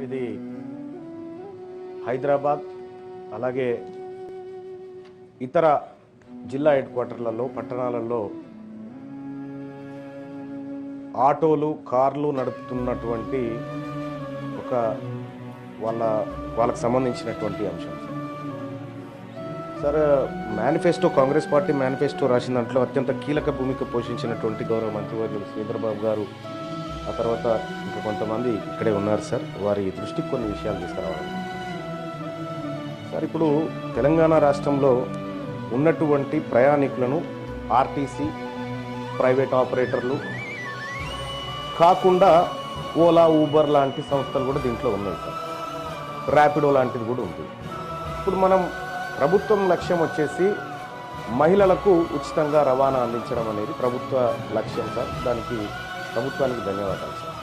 ఇది హైదరాబాద్ అలాగే ఇతర జిల్లా హెడ్ క్వార్టర్లలో పట్టణాలలో ఆటోలు కార్లు నడుపుతున్నటువంటి ఒక వాళ్ళకు సంబంధించినటువంటి అంశం sir. Manifesto Congress party manifesto రాసిన దాంట్లో అత్యంత కీలక భూమిక పోషించినటువంటి గౌరవ మంత్రివర్యులు శ్రీధర్బాబు గారు, ఆ తర్వాత ఇంకా కొంతమంది ఇక్కడే ఉన్నారు సార్, వారి దృష్టికి కొన్ని విషయాలు తీసుకురావాలి సార్. ఇప్పుడు తెలంగాణ రాష్ట్రంలో ఉన్నటువంటి ప్రయాణికులను ఆర్టీసీ ప్రైవేట్ ఆపరేటర్లు కాకుండా ఓలా ఊబర్ లాంటి సంస్థలు కూడా దీంట్లో ఉన్నాయి సార్. ర్యాపిడో లాంటిది కూడా ఉంది. ఇప్పుడు మనం ప్రభుత్వం లక్ష్యం వచ్చేసి మహిళలకు ఉచితంగా రవాణా అందించడం అనేది ప్రభుత్వ లక్ష్యం సార్. దానికి ప్రభుత్వానికి ధన్యవాదాలు సార్.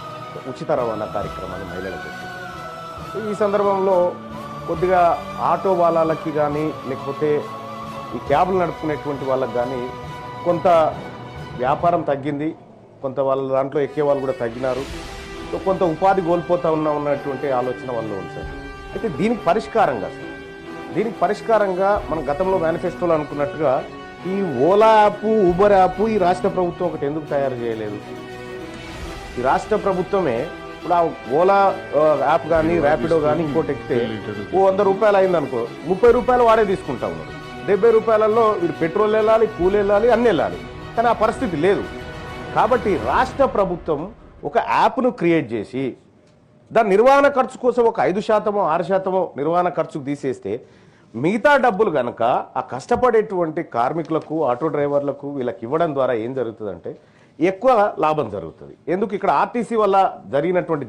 ఉచిత రవాణా కార్యక్రమాన్ని మహిళలకు వచ్చి ఈ సందర్భంలో కొద్దిగా ఆటో వాళ్ళకి కానీ లేకపోతే ఈ క్యాబ్లు నడుపుకునేటువంటి వాళ్ళకి కానీ కొంత వ్యాపారం తగ్గింది, కొంత వాళ్ళ దాంట్లో ఎక్కే వాళ్ళు కూడా తగ్గినారు, కొంత ఉపాధి కోల్పోతా ఉన్నటువంటి ఆలోచన వాళ్ళు ఉంది సార్. అయితే దీనికి పరిష్కారంగా మనం గతంలో మేనిఫెస్టోలో అనుకున్నట్టుగా ఈ ఓలా యాప్ ఊబర్ యాప్ ఈ రాష్ట్ర ప్రభుత్వం ఒకటి ఎందుకు తయారు చేయలేదు? ఈ రాష్ట్ర ప్రభుత్వమే ఇప్పుడు ఆ ఓలా యాప్ కానీ ర్యాపిడో కానీ ఇంకోటి ఎక్కితే ఓ 100 రూపాయలు అయిందనుకో, 30 రూపాయలు వాడే తీసుకుంటా ఉన్నాడు. 70 రూపాయలలో వీడు పెట్రోల్ వెళ్ళాలి, కూల్ వెళ్ళాలి, అన్నీ వెళ్ళాలి. కానీ ఆ పరిస్థితి లేదు. కాబట్టి రాష్ట్ర ప్రభుత్వం ఒక యాప్ను క్రియేట్ చేసి దాని నిర్వహణ ఖర్చు కోసం ఒక 5%, 6% నిర్వహణ ఖర్చుకు తీసేస్తే మిగతా డబ్బులు కనుక ఆ కష్టపడేటువంటి కార్మికులకు, ఆటో డ్రైవర్లకు వీళ్ళకి ఇవ్వడం ద్వారా ఏం జరుగుతుందంటే ఎక్కువ లాభం జరుగుతుంది. ఎందుకు ఇక్కడ ఆర్టీసీ వల్ల జరిగినటువంటి